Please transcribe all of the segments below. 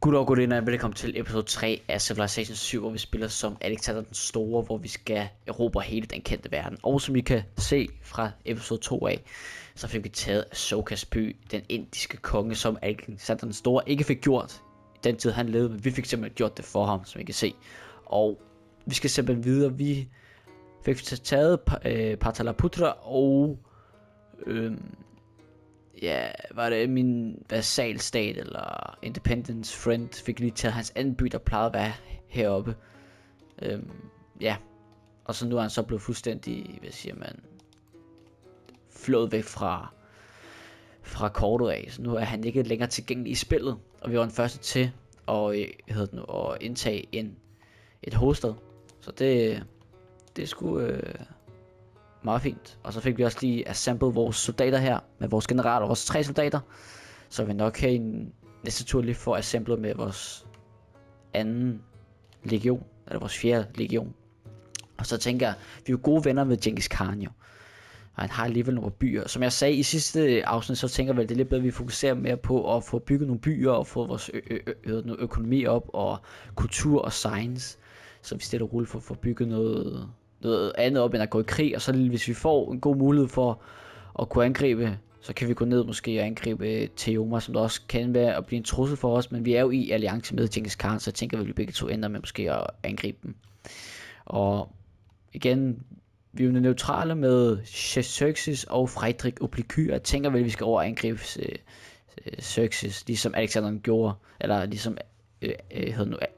Goddag, goddag, og velkommen til episode 3 af Civilization 7, hvor vi spiller som Alexander den Store, hvor vi skal erobre hele den kendte verden. Og som I kan se fra episode 2 af, så fik vi taget Ashokas by, den indiske konge, som Alexander den Store ikke fik gjort i den tid han levede, men vi fik simpelthen gjort det for ham, som I kan se. Og vi skal simpelthen videre, vi fik taget Pataliputra og ja, var det min vasalstat eller Independence Friend fik lige taget hans anden by, der plejede at være heroppe. Ja, og så nu er han så blevet fuldstændig, hvad siger man, flået væk fra kortet af. Så nu er han ikke længere tilgængelig i spillet, og vi var den første til at indtage et hovedstad. Så det er sgu meget fint. Og så fik vi også lige assembled vores soldater her med vores generaler og vores 3 soldater. Så vi nok have en næste tur lige for assemble med vores anden legion, eller vores 4. legion. Og så tænker jeg, vi er jo gode venner med Genghis Khan jo. Og han har alligevel nogle byer. Som jeg sagde i sidste afsnit, så tænker jeg vel, det er lidt bedre, at vi fokuserer mere på at få bygget nogle byer og få vores økonomi op og kultur og science. Så vi stille og roligt for at få bygget noget andet op end at gå i krig. Og så hvis vi får en god mulighed for at kunne angribe, så kan vi gå ned måske og angribe Teoma, som der også kan være at blive en trussel for os. Men vi er jo i alliance med Genghis Khan, så jeg tænker, at vi begge to ender med måske at angribe dem. Og igen, vi er jo neutrale med Xerxes og Friedrich Obliky. Jeg tænker vel, at vi skal over og angribe Xerxes, ligesom Alexander gjorde, eller ligesom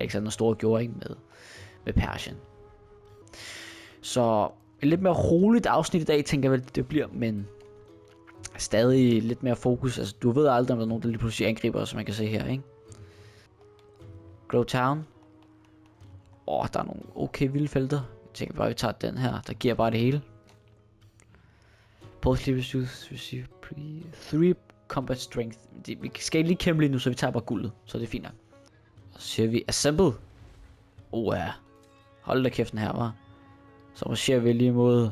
Alexander Store gjorde, ikke, med Persien. Så et lidt mere roligt afsnit i dag, tænker jeg vel, det bliver, men stadig lidt mere fokus. Altså, du ved aldrig, om der er nogen, der lige pludselig angriber, som man kan se her, ikke? Grow Town. Der er nogle okay vilde felter. Jeg tænker bare, at vi tager den her, der giver bare det hele. Both leaders receive 3 combat strength. Vi skal lige kæmpe lige nu, så vi tager bare guldet, så det er fint nok. Og så siger vi assemble. Ja. Hold da kæften her, var. Så marcherer vi lige mod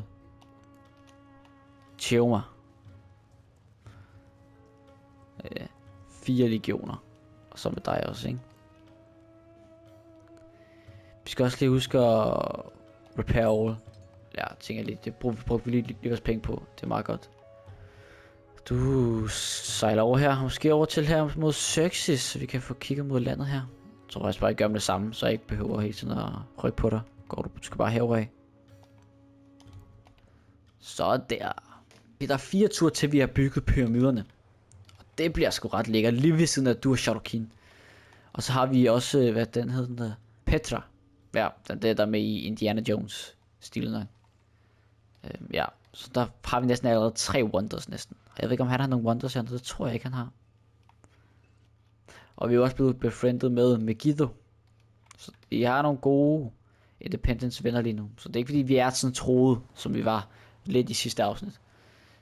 Teoma. 4 legioner. Og så med dig også, ikke? Vi skal også lige huske at repair all. Ja, tænker lige, det bruger vi lige vores penge på. Det er meget godt. Du sejler over her. Måske over til her mod Xerxes, så vi kan få kigget mod landet her. Så tror jeg bare, jeg gør det samme, så jeg ikke behøver hele tiden at rykke på dig. Du skal bare herover af. Så der. Der er 4 ture til, vi har bygget pyramiderne. Og det bliver sgu ret lækkert. Lige ved siden af Dur Shadowkin. Og så har vi også, hvad den hedder, Petra. Ja, den der med i Indiana Jones stilen. Ja, så der har vi næsten allerede 3 wonders næsten. Jeg ved ikke, om han har nogle wonders her. Det tror jeg ikke, han har. Og vi er også blevet befriendet med Megiddo. Så vi har nogle gode Independence venner lige nu. Så det er ikke fordi, vi er sådan troede, som vi var lidt i sidste afsnit.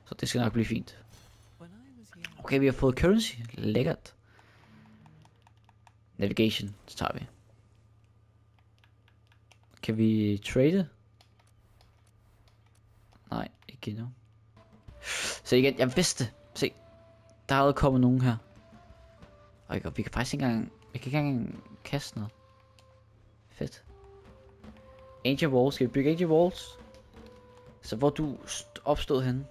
Så det skal nok blive fint. Okay, vi har fået currency. Lækkert. Navigation, så tager vi. Kan vi trade? Nej, ikke endnu. Så igen, jeg vidste. Se, der er kommet nogen her. Og vi kan faktisk ikke engang kaste noget. Fedt. Ancient Walls, skal vi bygge Ancient Walls? Så hvor du opstod henne?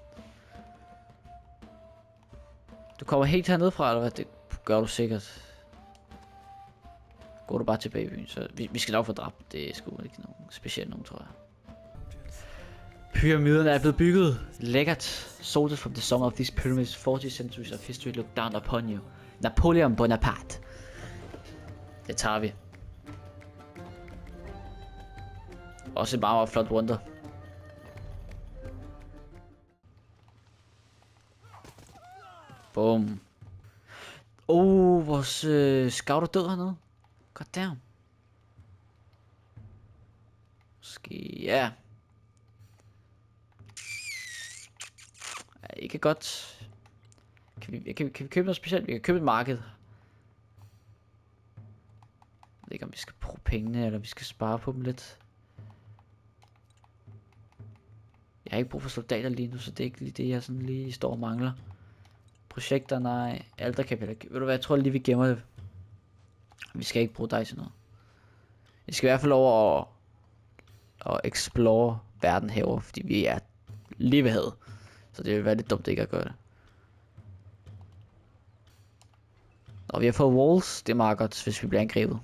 Du kommer helt hernede fra, eller hvad? Det gør du sikkert. Går du bare tilbage i byen, så vi skal nok få dræbt. Det er sgu ikke nogen specielt nogen, tror jeg. Pyramiderne er blevet bygget. Lækkert. Soldiers from the sum of these pyramids 40 centuries of history look down upon you. Napoleon Bonaparte. Det tager vi. Også et meget flot wonder. Boom. Vores scout er død hernede. Goddammit. Måske, ja. Ikke godt. Kan vi købe noget specielt? Vi kan købe et marked. Jeg ved ikke, om vi skal bruge pengene, eller vi skal spare på dem lidt. Jeg har ikke brug for soldater lige nu, så det er ikke lige det, jeg sådan lige står og mangler. Projekter, nej. Alterkapital. Ved du hvad, jeg tror lige, vi gemmer det. Vi skal ikke bruge dig til noget. Vi skal i hvert fald over at explore verden herovre, fordi vi er lige ved havet. Så det vil være lidt dumt ikke at gøre det. Og vi har fået walls, det er meget godt, hvis vi bliver angrebet.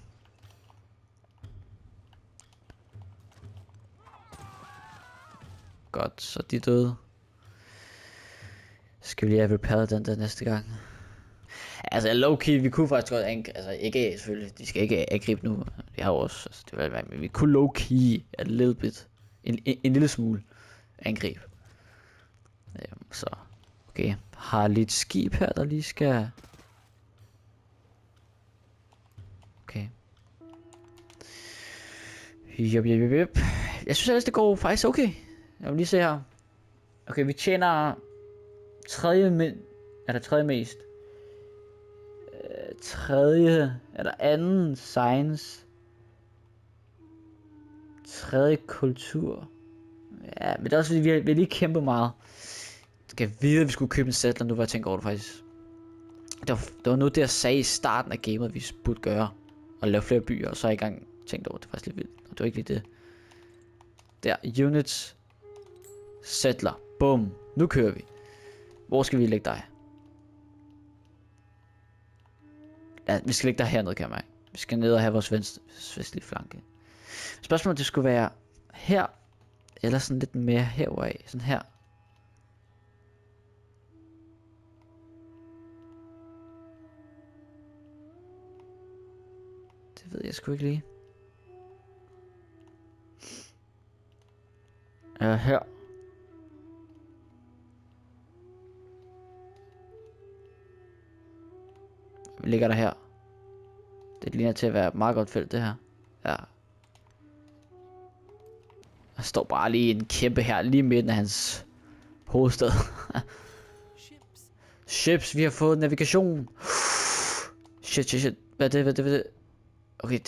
Godt, så de er døde. Skal vi lige have repairet den der næste gang. Altså low-key, vi kunne faktisk godt angribe, altså ikke selvfølgelig, de skal ikke angribe nu. Vi har jo også, altså, det var, men vi kunne low-key a little bit, en lille smule angreb. Så, okay, har lidt skib her, der lige skal... Okay. Jup. Jeg synes ellers, det går faktisk okay. Jeg vil lige se her. Okay, vi tjener tredje mest. Tredje, eller anden science. Tredje kultur. Ja, men det er også fordi, vi har lige kæmpet meget. Jeg kan vide, at vi skulle købe en settler nu, hvor jeg tænker over det faktisk. Det var nu det, jeg sagde i starten af gamet, vi burde gøre. Og lave flere byer, og så er jeg i gang tænkt over det. Det er faktisk lidt vildt. Og det var ikke lige det. Der, units. Settler. Bum. Nu kører vi. Hvor skal vi lægge dig? Ja, vi skal lægge dig hernede, kan jeg mærke. Vi skal ned og have vores vestlige flanke. Spørgsmålet, det skulle være her. Eller sådan lidt mere herover af. Sådan her. Det ved jeg sgu ikke lige. Her. Vi ligger der her. Det ligner til at være et meget godt felt, det her. Ja. Der står bare lige en kæmpe her, lige midten af hans hovedstad. Ships, vi har fået navigation. Shit. Hvad er det? Okay,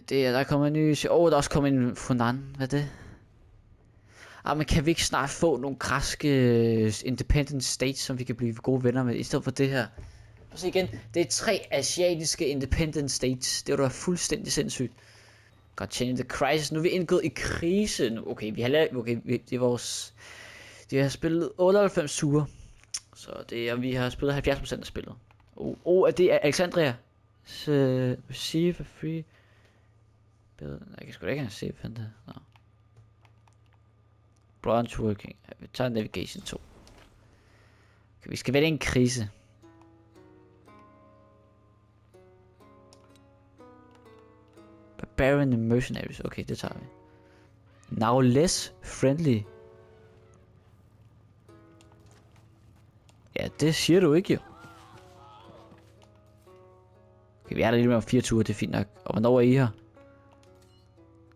der er kommet en ny... der er også kommet en Funan. Hvad er det? Men kan vi ikke snart få nogle græske independent states, som vi kan blive gode venner med, i stedet for det her? Så igen, det er 3 asiatiske independent states. Det var da fuldstændig sindssygt. Continue the crisis. Nu er vi indgået i krise nu. Okay, vi har spillet 98 ture. Så det er, vi har spillet 70% af spillet. Er det Alexandria? Receive a free... Jeg kan sgu da ikke se, hvad det er. Branch working. Vi tager navigation 2. Okay, vi skal vælge en krise. Barbarian and mercenaries. Okay, det tager vi. Now less friendly. Ja, det siger du ikke jo. Okay, vi er der lige med 4 ture, det er fint nok. Og hvornår er I her?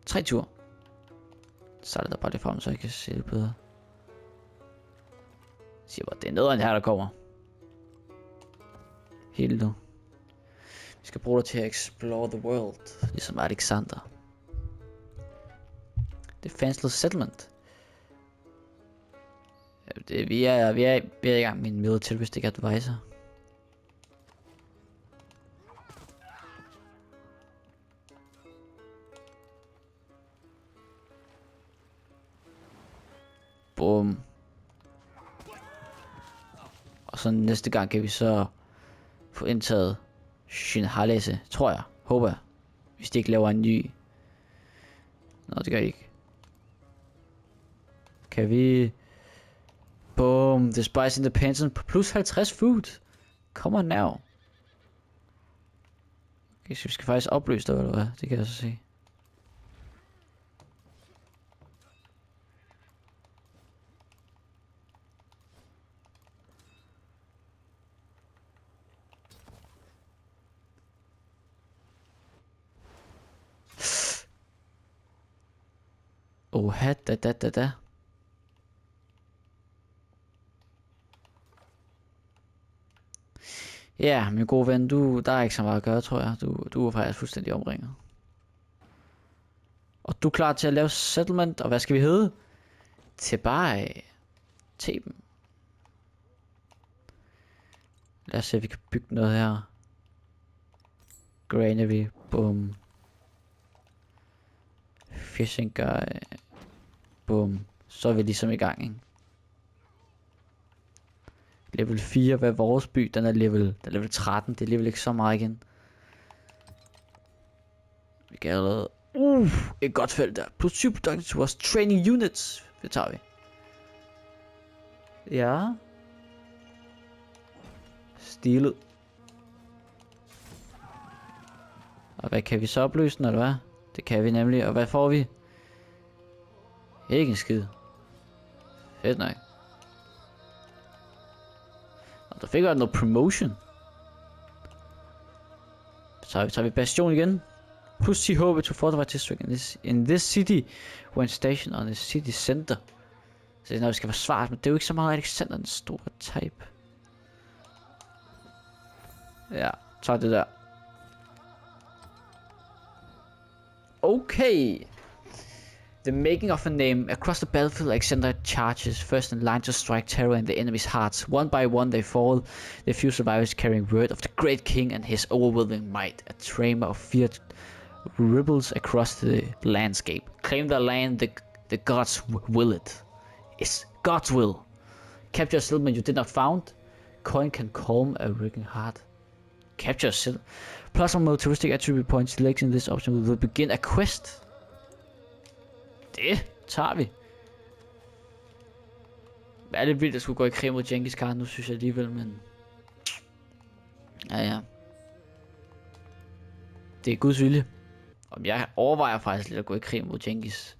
3 ture. Så er det der bare lidt frem, så jeg kan se det bedre. Jeg siger bare, det er nederen her, der kommer. Helt nu. Vi skal bruge det til at explore the world, ligesom Alexander. Defenseless settlement. Vi er i gang med en militaristic advisor. Boom. Og så næste gang kan vi så få indtaget Shinhalese, tror jeg. Håber jeg. Hvis de ikke laver en ny. Nå, det gør de ikke. Kan vi... Boom. The Spice Independence på plus 50 food. Come on now. Okay, så vi skal faktisk opløse det, eller hvad? Det kan jeg så se. Da. Ja, min gode ven, der er ikke så meget at gøre, tror jeg. Du er faktisk fuldstændig omringet. Og du er klar til at lave settlement, og hvad skal vi hedde? Tilbage. Teben. Lad os se, om vi kan bygge noget her. Granary. Bum. Fishing guy. Bum. Så er vi ligesom i gang, ikke? Level 4, hvad er vores by? Den er level 13, det er alligevel ikke så meget igen. Vi kan allerede... et godt felt der. Plus 7 productive to vores training units. Det tager vi. Ja. Stilet. Og hvad kan vi så opløse den, eller hvad? Det kan vi nemlig. Og hvad får vi? Ikke en skid. Fedt nok. Og der fik jeg noget promotion. Så tager vi bastion igen. Plus 10 HP to fortify district in this city when stationed on the city center. Så det er når vi skal forsvare, men det er jo ikke så meget Alexander den store type. Ja, tager det der. Okay. The making of a name. Across the battlefield, Alexander charges first in line to strike terror in the enemy's hearts. One by one they fall, the few survivors carrying word of the great king and his overwhelming might. A tremor of fear ripples across the landscape. Claim the land, the gods will it. It's God's will. Capture a settlement you did not found. Coin can calm a wrecking heart. Capture a settlement. Plus one militaristic attribute points. Selecting this option will begin a quest. Det tager vi. Det er lidt vildt at skulle gå i krig mod Genghis Khan, nu synes jeg alligevel, men... Ja. Det er Guds vilje. Og jeg overvejer faktisk lidt at gå i krig mod Genghis.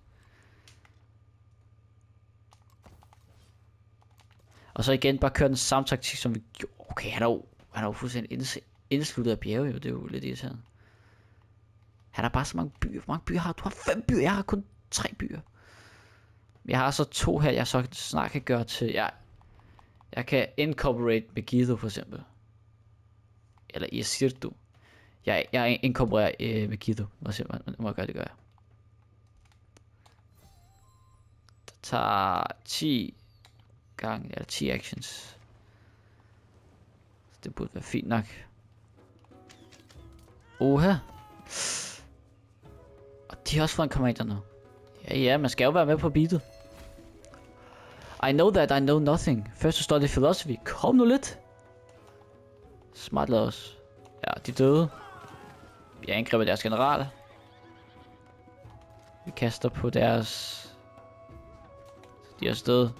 Og så igen bare køre den samme taktik, som vi gjorde. Okay, han er jo fuldstændig indsluttet af bjerge, jo. Det er jo lidt irriterende. Han har bare så mange byer. Hvor mange byer har du? Du har 5 byer, jeg har kun 3 byer. Jeg har så 2 her, jeg så snart kan gøre til... Jeg kan incorporate Megiddo for eksempel. Eller Isirdu. Jeg inkorporerer Megiddo. Må jeg gøre det, gør jeg. Det tager 10 gange, eller 10 actions. Det burde være fint nok. Oha. Og de har også fået en commander nu. Ja, man skal jo være med på beatet. I know that I know nothing. First to study philosophy. Kom nu lidt. Smart lavet os. Ja, de døde. Vi angriber deres general. Vi kaster på deres... De er afsted.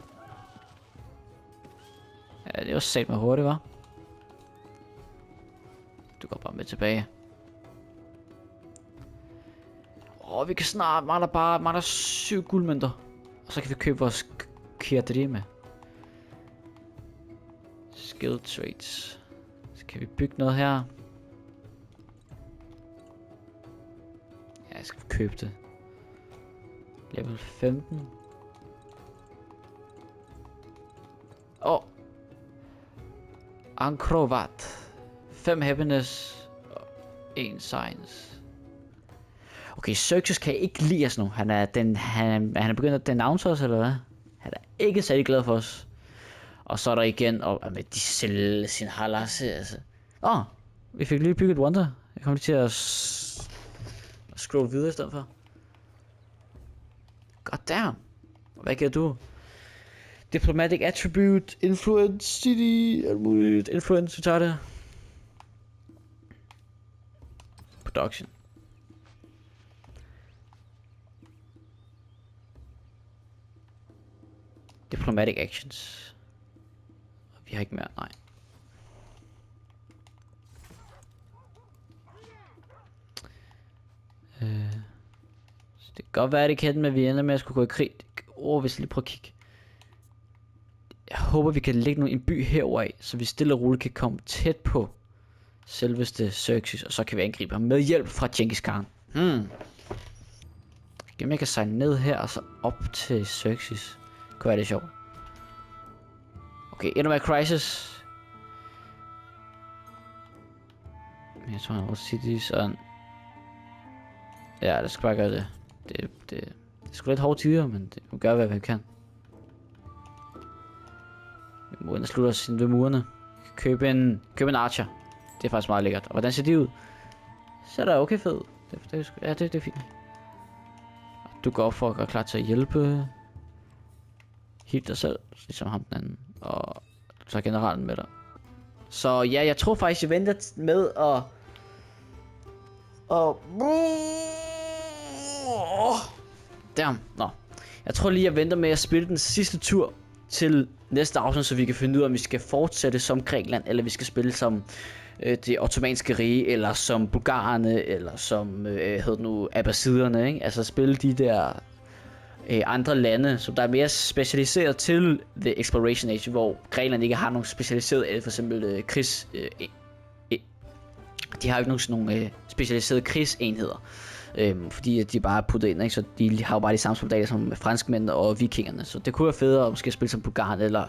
Ja, det var sat med hurtigt, var. Du går bare med tilbage. Vi kan snart mangler 7 guldmønter. Og så kan vi købe vores kirderi med. Skill traits. Så kan vi bygge noget her. Ja, jeg skal købe det. Level 15. Ankrovat. 5 happiness. Og 1 science. Okay, Xerxes kan ikke lide os nu. Han er begyndt at denounce os, eller hvad? Han er ikke særlig glad for os. Og så er der igen, og med de sælger sin halasse, altså. Vi fik lige bygget et wonder. Jeg kommer lige til at scroll videre i stedet for. Goddamn. Hvad gør du? Diplomatic attribute, influence, city, alt muligt. Influence, vi tager det. Production. Diplomatic actions. Vi har ikke mere, nej. Så det kan godt være, det kan med, at vi ender med at skulle gå i krig. Hvis vi lige prøver at kigge. Jeg håber, vi kan lægge en by herover af, så vi stille og roligt kan komme tæt på selveste Xerxes, og så kan vi angribe ham med hjælp fra Genghis Khan. Jeg kan sejle ned her, og så op til Xerxes. Kunne være det sjovt. Okay, endnu mere crisis. Jeg tror, vores cities og... Ja, det skal bare gøre det. Det er sgu lidt hårdt tider, men det må gøre, hvad vi kan. Vi må ind og slutte os ved murene. Købe en archer. Det er faktisk meget lækkert. Og hvordan ser de ud? Så er der okay fed. Det er fint. Du går op for at gøre klar til at hjælpe. Helt dig selv, ligesom ham den anden. Og du tager generalen med dig. Så ja, jeg tror faktisk, jeg venter med at... Damn, nå. Jeg tror lige, jeg venter med at spille den sidste tur til næste afsnit, så vi kan finde ud af, om vi skal fortsætte som Grækenland, eller vi skal spille som det ottomanske rige, eller som bulgarerne, eller som abbasiderne, ikke? Altså spille de der andre lande, som der er mere specialiseret til The Exploration Age, hvor Grækenland ikke har nogen specialiseret, for eksempel de har jo ikke nogle specialiserede krigsenheder, fordi de bare er puttet ind, ikke? Så de har jo bare de samme soldater som franskmændene og vikingerne, så det kunne være federe at måske spille som Bulgarien eller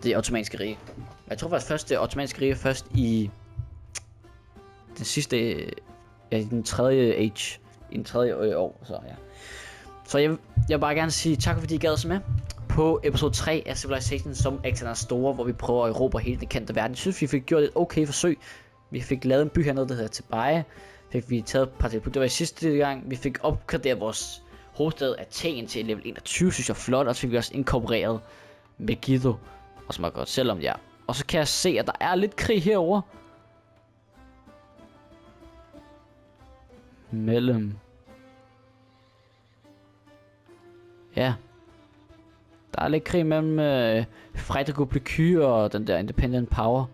det ottomanske rige. Jeg tror faktisk først det ottomanske rige først i den sidste, ja, i den tredje age, i den tredje år, så ja. Så jeg vil bare gerne sige tak, fordi I gad os med på episode 3 af Civilization som Alexander Store, hvor vi prøver at erobre hele den kendte verden. Jeg synes, vi fik gjort et okay forsøg. Vi fik lavet en by hernede, der hedder Thebaia. Fik vi taget det var i sidste gang. Vi fik opgraderet vores hovedstad Athen til level 21, synes jeg er flot. Og så fik vi også inkorporeret Megiddo, og som er godt, selvom ja. Og så kan jeg se, at der er lidt krig herovre. Mellem... Ja. Der er lidt krig mellem Fredegopliky og den der Independent Power.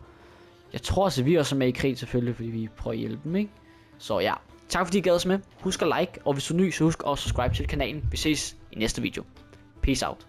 Jeg tror altså, vi også er med i krig selvfølgelig, fordi vi prøver at hjælpe dem, ikke? Så ja, tak fordi I gad os med. Husk at like, og hvis du er ny, så husk også at subscribe til kanalen. Vi ses i næste video. Peace out.